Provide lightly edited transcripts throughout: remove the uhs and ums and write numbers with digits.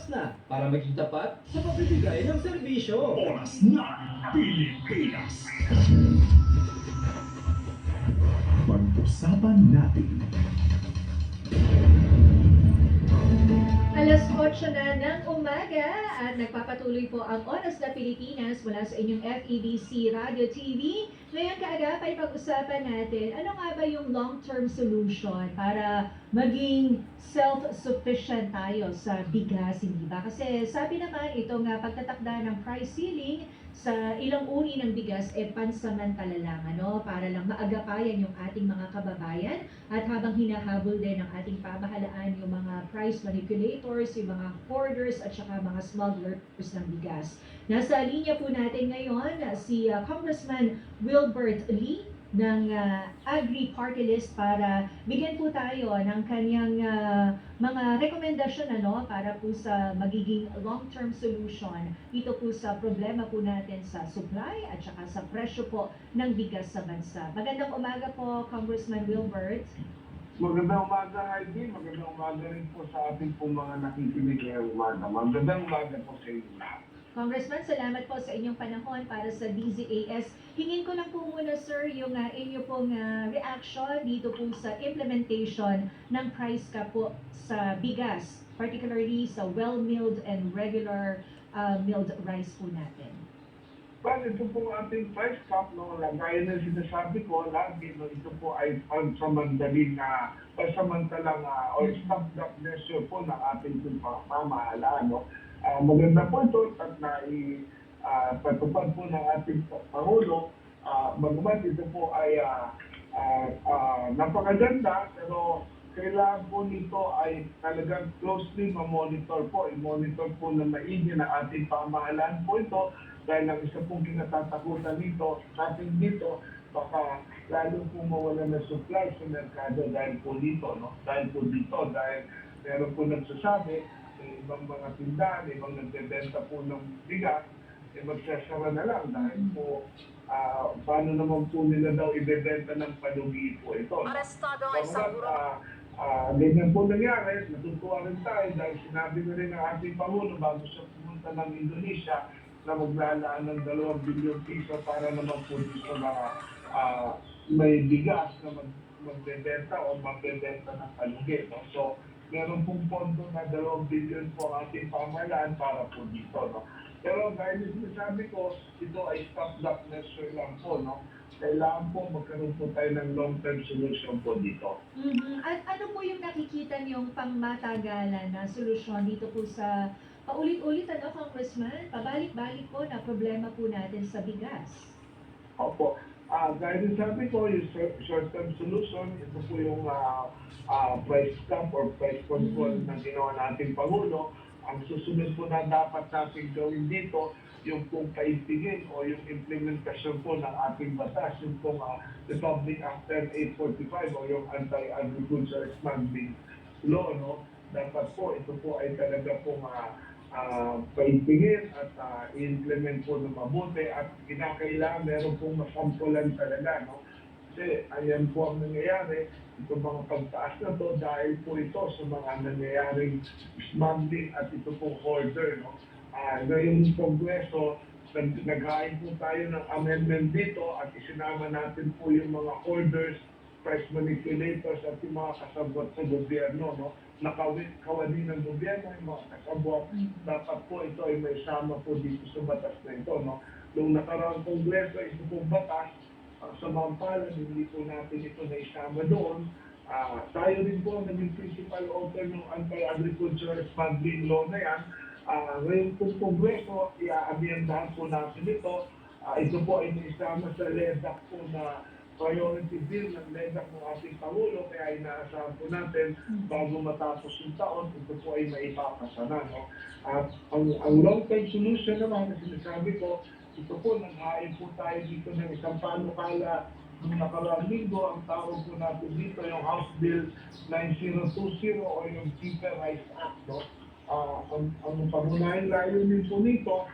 Oras na para maging tapat sa pagbibigay ng serbisyo. Oras na Pilipinas. Pag-usapan natin. Alas 8 na ng umaga at nagpapatuloy po ang Oras na Pilipinas mula sa inyong FEBC Radio TV. Ngayong kaagap ay pag-usapan natin ano nga ba yung long-term solution para maging self-sufficient tayo sa bigas, hindi ba? Kasi sabi naman ito nga pagtatakda ng price ceiling sa ilang uri ng bigas pansamantala lang, para lang maagapayan yung ating mga kababayan at habang hinahabol din ng ating pamahalaan yung mga price manipulators, yung mga hoarders at saka mga smugglers ng bigas. Nasa linya po natin ngayon si Congressman Wilbert Lee ng Agri Party List para bigyan po tayo ng kanyang mga rekomendasyon para po sa magiging long-term solution dito po sa problema po natin sa supply at saka sa presyo po ng bigas sa bansa. Magandang umaga po, Congressman Wilbert. Magandang umaga, Heidi. Magandang umaga rin po sa ating pong mga nakikinig ngayong umaga. Magandang umaga po sa inyo lahat. Congressman, salamat po sa inyong panahon para sa DZAS. Hingin ko lang po muna, sir, yung inyo pong reaction dito po sa implementation ng price cap po sa bigas, particularly sa well-milled and regular milled rice po natin. Well, ito po ating price cap, gaya na sinasabi ko, lagi, ito po ay pansamantalang or stopgap measure po ng ating pamahalaan. Maganda po ito at patupad po ng ating Pangulo. Bagamat ito po ay napakaganda, pero kailangan po nito ay talagang closely ma-monitor po. I-monitor po na maigi ng ating pamahalaan po ito dahil ang isa pong kinatatakutan natin dito, baka lalo po mawala na supply sa merkado dahil po dito. Dahil meron po nagsasabi, ibang mga tindahan, ibang nagbebenta po ng bigas, magsasara na lang dahil po paano naman po nila daw ibebenta ng palugi po ito. Arestado ang isang guro. Ganyan po nangyari, natutuwa rin tayo dahil sinabi na rin ng ating Pangulo bago siya pumunta ng Indonesia na maglalaan ng 2 bilyon piso para naman po sa mga may bigas na magbebenta o magbebenta ng palugi. So, meron pong pondo na 2 billion po ang ating pamahalaan para po dito. Pero gaya na sinasabi ko, ito ay stopgap measure lang po. Kailangan po magkaroon po tayo ng long-term solution po dito. At ano po yung nakikita niyong pangmatagalan na solusyon dito po sa paulit-ulit, Congressman? Pabalik-balik po na problema po natin sa bigas. Opo. Gaya din sabi ko, yung short-term solution, ito po yung price cap or price control na ginawa nating Pangulo. Ang susunod po na dapat natin gawin dito, yung pong kaibigin o yung implementasyon po ng ating batas, yung pong Republic Act 845 o yung Anti-Agriculture Smuggling Law. Dapat po, ito po ay talaga pong paibigin at i-implement po ng mabuti at kinakailangan meron pong masampulan talaga. Kasi ayan po ang nangyayari, itong mga pagtaas na to dahil po ito sa mga nangyayaring smuggling at ito pong hoarder. Ngayong Kongreso, naghain po tayo ng amendment dito at isinama natin po yung mga hoarders, price manipulators at yung mga kasabwat sa gobyerno. Nakawali ng gobyerno yung mga kasabwat. Dapat po ito ay may sama po dito sa batas na ito. Noong nakaraang Kongreso, ito pong batas, sa Mampalan, hindi po natin ito na isama doon. Tayo rin po ang naging principal author ng Anti-Agriculture Smuggling Law na yan. Ngayon pong Kongreso, i-aamyendahan po natin ito. Ito po ay naisama sa LEDAC po na priority bill ng LEDAC ng ating Pangulo, kaya inaasahan po natin bago matapos yung taon, ito po ay maipapasa na. At ang long-term solution naman na sinasabi ko, ito po, naghain po tayo dito ng isang panukala noong nakaraang linggo. Ang tawag po natin dito yung House Bill 9020 o yung Cheaper Rice Act. Ang pangunahing layunin po nito,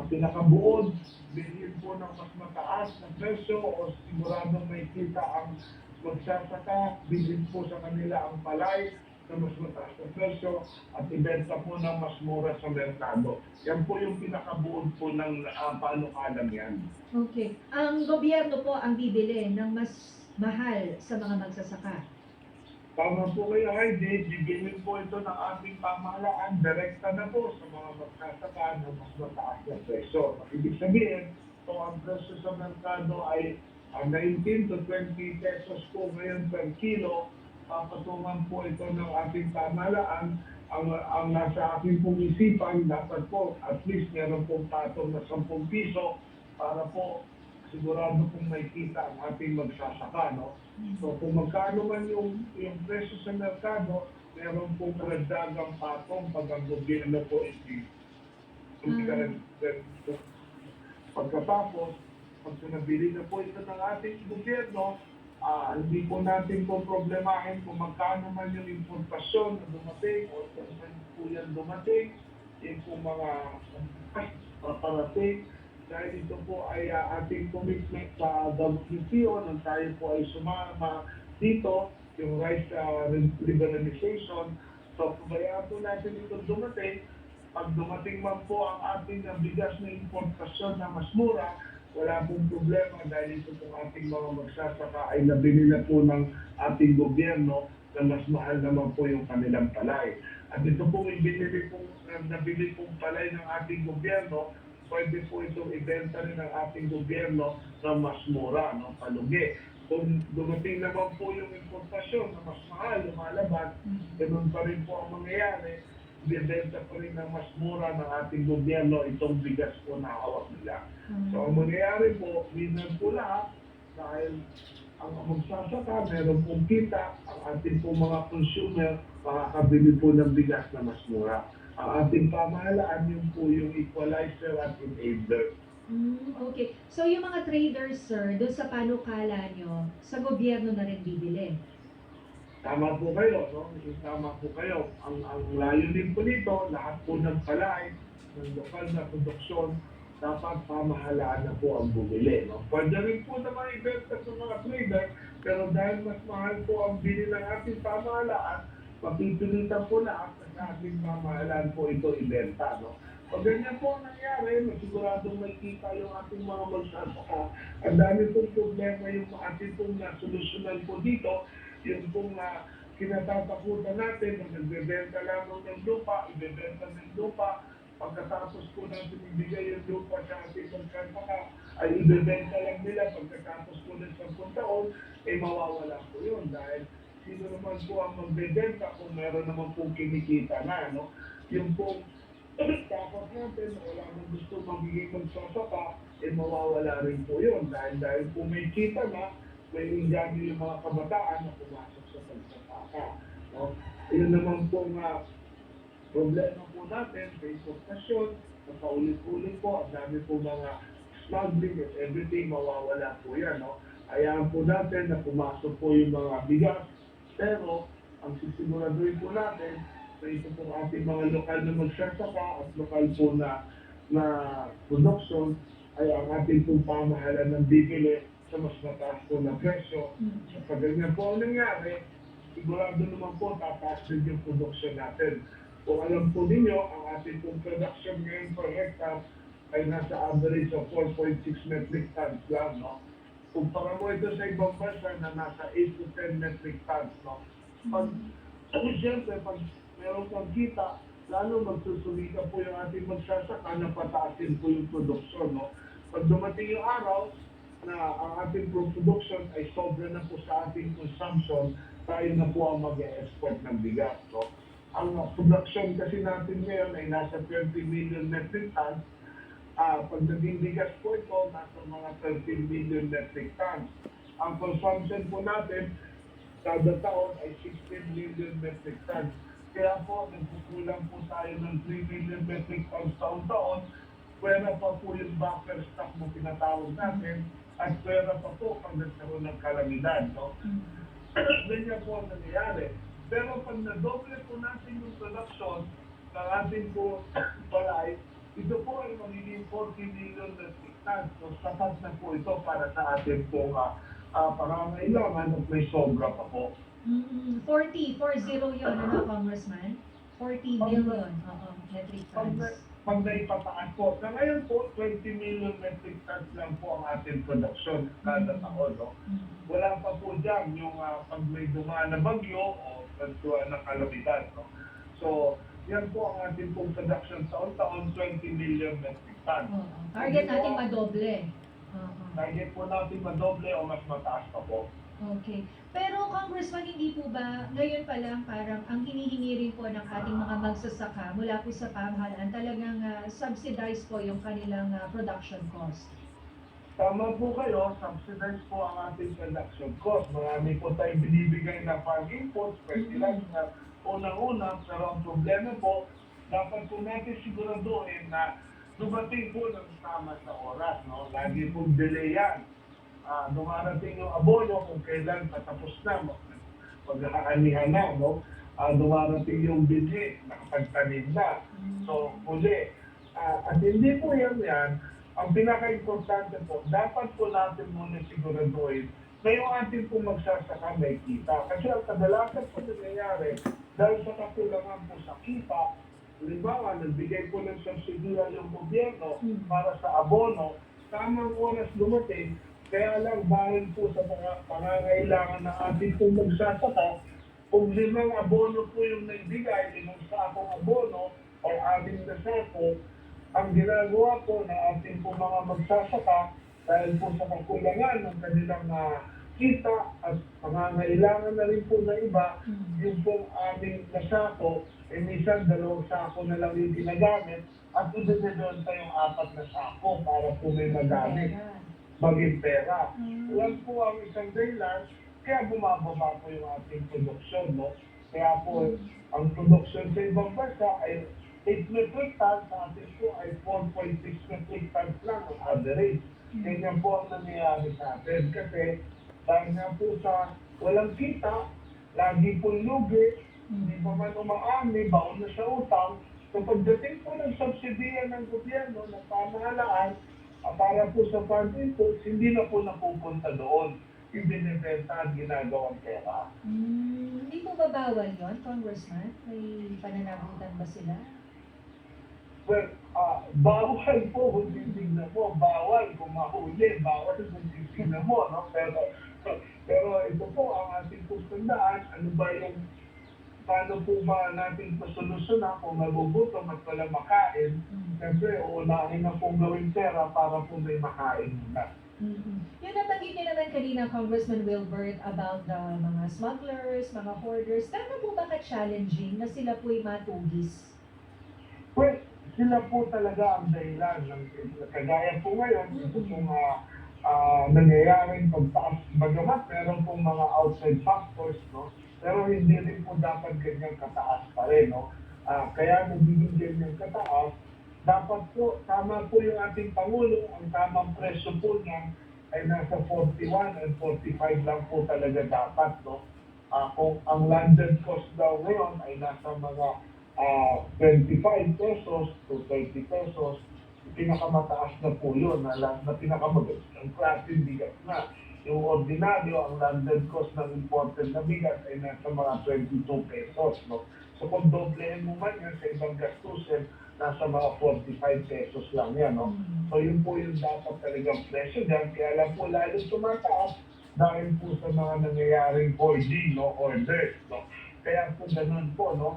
pinakabuod, bilhin po ng mas mataas na presyo o siguradong may kita ang magsasaka, bilhin po sa kanila ang palay na mas mataas na presyo at ibenta po ng mas mura sa merkado. Yan po yung pinakabuod po ng panukalan yan. Okay. Ang gobyerno po ang bibili ng mas mahal sa mga magsasaka. Tama po kayo, Heidi. Bibigyan po ito ng ating pamahalaan. Direkta na po sa mga magsasaka na mas mataas na presyo. Ibig sabihin, kung ang presyo sa merkado ay 19 to 20 pesos po ngayon per kilo, papatungan po ito ng ating pamahalaan. Ang nasa aking pong isipan, dapat po at least meron pong patong na 10 piso para po sigurado kung may kita ang ating magsasaka, no? So kung magkano man yung presyo sa merkado, meron pong karagdagang patong pag ang gobyerno po hindi pagkatapos, pag nabili na po ito ng ating gobyerno, hindi po natin po problemahin kung magkano man yung importasyon na dumating o kung saan po yan dumating, yung po mga paparating. Dahil ito po ay ating commitment sa WTO nang tayo po ay sumama dito, yung rice liberalization. So, pabayaan po natin ito dumating. Pag dumating man po ang ating bigas na importasyon na mas mura, wala pong problema dahil ito pong ating mga magsasaka ay nabili na po ng ating gobyerno na mas mahal naman po yung kanilang palay. At ito pong nabili pong palay ng ating gobyerno, pwede po itong ibenta rin ng ating gobyerno na mas mura, no? Palugi. Kung dumating naman po yung importasyon na mas mahal, lumalabas, ganun pa rin po ang mangyayari, ibenta pa rin ng mas mura ng ating gobyerno itong bigas po na hawak nila. So ang mangyayari po, winner po lahat dahil ang magsasaka, meron pong kita, ang ating pong mga consumer, makakabili po ng bigas na mas mura. Ang ating pamahalaan yun po yung equalizer at enabler. Okay. So yung mga traders, sir, doon sa panukala nyo, sa gobyerno na rin bibili? Tama po kayo, no? Tama po kayo. Ang layunin po nito, lahat po ng palay, ng lokal na produksyon, dapat pamahalaan na po ang bumili, no? Pwede rin po naman ibenta sa mga trader, pero dahil mas mahal po ang bili ng ating pamahalaan, mapipilitan po lahat sa ating pamahalaan po ito ibenta, no? Pag ganyan po ang nangyari, masiguradong may kita yung ating mga magsasaka. Ang dami pong problema yung ating pong nasolusyonan po dito, yung pong kinatatakutan natin na nagbebenta lamang ng lupa, ibebenta ng lupa, pagkatapos po natin ibigay yung lupa sa ating magsasaka, ay ibebenta lang nila pagkatapos po ng 10 taon, mawawala po yun dahil sino naman po ang magbebenta kung meron naman pong kinikita na, no? Yung pong dapat natin na wala nang gusto magiging magsasaka, mawawala rin po yun dahil po may kita na, may inganyo yung mga kabataan na pumasok sa pagsasaka. No? Yun naman po nga problema po natin sa importasyon, na paulit-ulit po, ang dami po mga smuggling and everything, mawawala po yan. No? Hayaan po natin na pumasok po yung mga bigas, pero ang sisiguraduhin po natin na ito po ating mga lokal na magsasaka at lokal po na production ay ang ating pong pamahalaan ng bibili sa mas mataas po na presyo. Sa pag ganyan po ang nangyari, sigurado naman po tataas din yung production natin. Kung alam po ninyo, ang ating pong production ngayon per hectare ay nasa average of 4.6 metric tons lang, no? Kumpara mo ito sa ibang bansa na nasa 8 to 10 metric tons, no? Siyempre, pag meron kang kita, lalo magsusumika po yung ating magsasaka na pataasin po yung production, no? Pag dumating yung araw na ang ating production ay sobra na po sa ating consumption, tayo na po ang mag-export ng bigas, no? Ang production kasi natin ngayon ay nasa 20 million metric tons. Pag naging bigas po ito, nasa mga 13 million metric tons. Ang consumption po natin, kada taon ay 16 million metric tons. Kaya po, nagkukulang po tayo ng 3 million metric tons taon-taon. Pwera pa po yung buffer stock na tinatawag natin at pwera pa po pag nagkaroon ng kalamidad. No? Ganyan po ang nangyayari. Pero pag nadoble po natin yung production ng ating po palay, ito po ay magiging 40 million metric tons. So, sapat na po ito para sa ating pong pangangailangan at may sobra pa po. 40 yun, ano, Congressman? 40 million, oo, metric tons. Pag naipataas po. Sa ngayon po, 20 million metric tons lang po ang ating production kada taon. No? Wala pa po dyan yung pag may dumaan na bagyo o pagkuha ng kalamidad. No? So, yan po ang ating pong production taon-taon, 20 million metric tons. Oo. Target natin madoble. Oo. Target po natin madoble o mas mataas pa po. Okay. Pero Congressman, hindi po ba ngayon pa lang parang ang hinihingi rin po ng ating mga magsasaka mula po sa pamahalaan talagang subsidize po yung kanilang production cost? Tama po kayo, subsidize po ang ating production cost. Marami po tayong binibigay na farm inputs, fertilizer na unang-una, pero ang problema po, dapat po natin siguraduhin na dumating po ng tama sa oras. No? Lagi pong delay yan. Dumarating yung abono kung kailan patapos na, mag-aanihan na, no? Dumarating yung binhi, nakapagtanim na. So, muli, at hindi po yan, ang pinaka-importante po, dapat po natin muna siguraduhin na yung ating po magsasaka may kita. Kasi ang kadalasan po nangyayari, dahil sa kakulangan po sa kita, halimbawa, nagbigay po ng subsidiya yung gobyerno para sa abono, tamang oras dumating, kaya lang dahil po sa mga pangangailangan na ating pong magsasaka, kung 5 abono po yung naibigay, 5 sakong abono o 6 na sako, ang ginagawa po na ating pong mga magsasaka, dahil po sa kakulangan ng kanilang kita at pangangailangan na rin po na iba, yung pong aming nasako, minsan 2 sako na lang yung ginagamit at doon tayong 4 na sako para po may magamit. Maging pera. Yan po ang isang dahilan, kaya bumababa po yung ating produksyon, no? Kaya po, ang produksyon sa ibang bansa ay 8 metric tons, sa atin po ay 4.6 metric tons lang ang average. Ganyan po ang nangyayari sa atin. Kasi dahil nga po sa walang kita, lagi po lugi, hindi pa man umaami, baon na sa utang. So pagdating po ng subsidiya ng gobyerno, ng pamahalaan, para po sa farm inputs, hindi na po napupunta doon. Ibinibenta at ginagawang pera. Hindi po ba bawal yun, Congressman? May pananagutan ba sila? Well, bawal po kung titignan mo. Bawal kung mahuli. Bawal kung titignan mo. No? Pero ito po ang ating pustandaan. Ano ba yung paano po ba natin pasolusyonan kung magugutom at wala makain? Siyempre, uunahin na pong gawin pera para po may makain muna. Yung nabanggit niyo naman kanina, Congressman Wilbert, about the mga smugglers, mga hoarders, kano po ba ka-challenging na sila po'y matugis? Well, sila po talaga ang dahilan. Kagaya po ngayon, ito pong nangyayaring pagtaas. Bagamat meron pong mga outside factors, no? Pero hindi rin po dapat ganyan kataas pa rin, no? Kaya nagiging ganyan kataas, dapat po, tama po yung ating Pangulo, ang tamang presyo po niya ay nasa 41 and 45 lang po talaga dapat, no? Kung ang landed cost daw ngayon ay nasa mga 25 pesos to 30 pesos, pinakamataas na po yun, na pinakamagalas. Ang klaseng bigas na. Yung ordinaryo, ang landed cost ng imported na bigas ay nasa mga 22 pesos. No? So kung doblehin mo man yan sa ibang gastusin, nasa mga 45 pesos lang yan. No? So yun po yung dapat talagang presyo dyan. Kaya lang po lalo tumataas dahil po sa mga nangyayaring hoarding, no? Orders. No? Kaya po ganun po, no?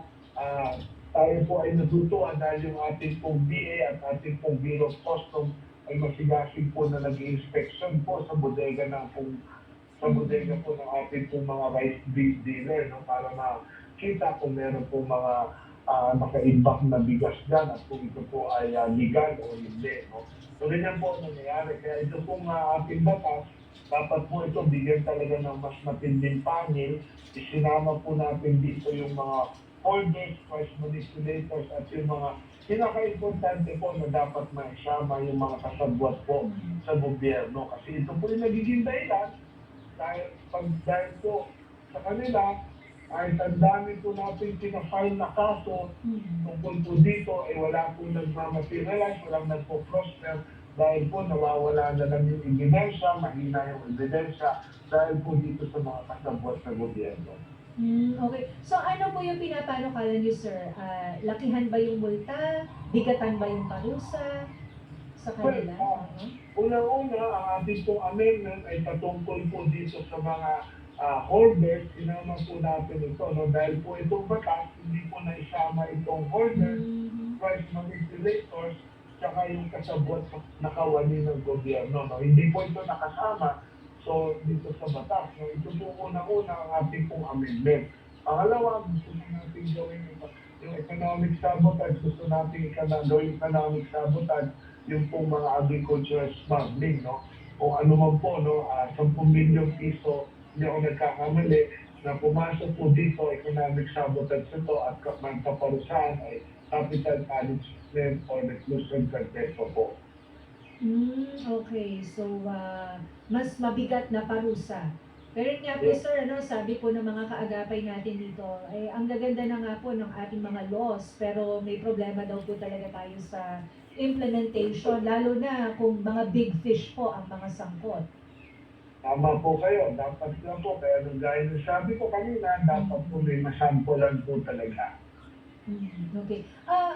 Tayo po ay natutuwa dahil yung ating pong BA at ating pong Bureau of Customs ay masigasig po na nag-inspection po sa bodega ng ating pong mga rice dealer, no, para makita kung meron po mga naka-imbak na bigas dyan at kung ito po ay legal o hindi. No? So ganyan po ang nangyayari. Kaya ito pong ating batas, dapat po ito bigyan talaga ng mas matinding pangil. Isinama po natin dito yung mga hoarders, price manipulators at yung mga pinaka-importante po na dapat maisama yung mga kasabwat po sa gobyerno. Kasi ito po yung nagiging dahilan dahil po sa kanila ay tandaan po natin pinafile na kaso tungkol po dito ay wala po nagmamaterialize, walang nagpo-prosper dahil po nawawala na lang yung ebidensya, mahina yung ebidensya dahil po dito sa mga kasabwat sa gobyerno. Okay. So ano po yung pinapanukala niyo, sir? Lakihan ba yung multa? Bigatan ba yung parusa sa kanila? Well, unang-una, ang ating pong amendment ay patungkol po dito sa mga holders. Sinama po natin ito, no? Dahil po itong batas, hindi po naisama itong holders, Mhm. price manipulators, tsaka yung kasabot na kawani ng gobyerno. No? Hindi po ito nakasama dito sa batas. No? Ito po unang-una ang ating pong amendment. Pangalawa, gusto po natin gawin yung economic sabotage, gusto natin gawin economic sabotage yung pong mga agricultural smuggling, no? Kung ano man po, no, 10 milyong piso, hindi ako nagkakamali, na pumasok po dito, economic sabotage ito at magpaparusahan ay capital punishment or reclusion perpetua po. Okay. So, mas mabigat na parusa. Pero yun nga po, Yes. sir, sabi po ng mga kaagapay natin dito, ang gaganda na nga po ng ating mga laws, pero may problema daw po talaga tayo sa implementation, lalo na kung mga big fish po ang mga sangkot. Tama po kayo, dapat lang po, kaya nung gaya ng sabi ko kanina, dapat po may masampulan po talaga. Okay.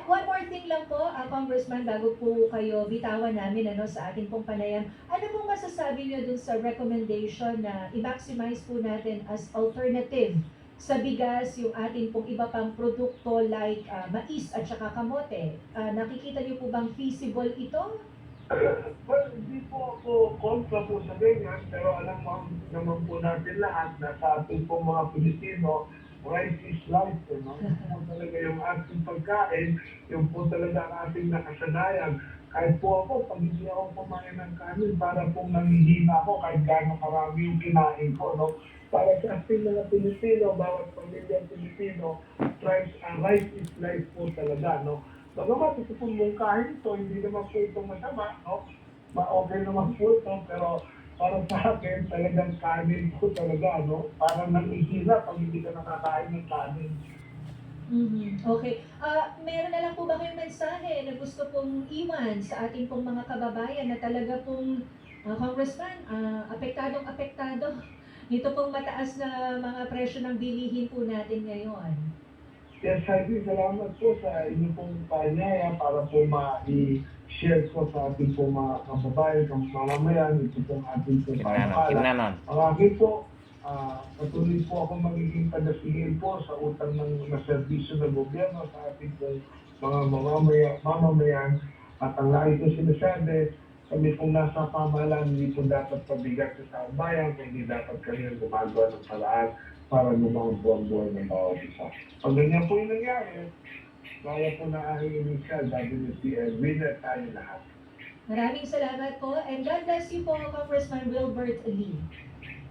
One more thing lang po, Congressman, bago po kayo bitawan namin sa ating pong panayam. Ano pong masasabi niyo dun sa recommendation na i-maximize po natin as alternative sa bigas yung ating pong iba pang produkto like mais at saka kamote? Nakikita niyo po bang feasible ito? Well, hindi po ako kontra po sa ganyan, pero alam mo naman po natin lahat na sa ating pong mga Pilipino, rice is life, no? Ito po talaga yung ating pagkain, yung po talaga ang ating nakasanayan. Kahit po ako, pag hindi ako kumain ng kanin, para pong nanghihina ako kahit gaano karami yung kinain ko, no? Para sa ating mga Pilipino, bawat pamilyang Pilipino, rice is life po talaga, no? Bagamat ito pong mungkahin ito, hindi naman po ito masama, no? Okay naman po ito, pero para sa akin, talagang kanin po talaga, no? Parang nanghihina pag hindi ka nakakain ng kanin. Okay. Meron na lang po ba kayong mensahe na gusto pong iwan sa ating pong mga kababayan na talaga pong, Congressman, apektado nito pong mataas na mga presyo ng bilihin po natin ngayon? Yes, Heidi, salamat po sa inyong pong paanyaya para po ma-share ko sa ating pong mga kababayan, ng mamamayan, ito pong ating pong panukala. Kimnanon. Marami po, patuloy po ako magiging taga-sigil po sa utang ng mga serbisyo ng gobyerno sa ating pong mga mamamayan. At ang lagi ko sinasabi, kami pong nasa pamahalaan, hindi po dapat pabigat sa taong bayan, kundi dapat kami ang gumagawa ng paraan para lumang po ang buhay ng bawat isa. Pag ganyan po yung nangyari, kaya po na aking initial, WTL, winner tayo lahat. Maraming salamat po and God bless you po, Congressman Wilbert Lee.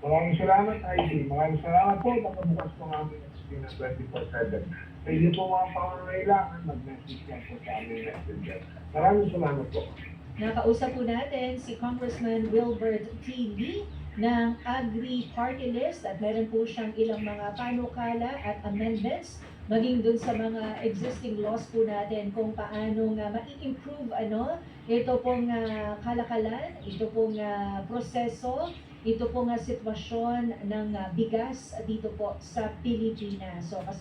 Maraming salamat, Heidi. Maraming salamat po. Nakabukas po ng aming opisina 24/7. Sa inyo po mga pangangailangan, mag-message lang po sa aming messenger. Maraming salamat po. Nakausap po natin si Congressman Wilbert T. Lee ng Agri Party List at meron po siyang ilang mga panukala at amendments maging dun sa mga existing laws po natin kung paano nga ma-improve ito pong kalakalan, ito pong proseso, ito pong sitwasyon ng bigas dito po sa Pilipinas. So,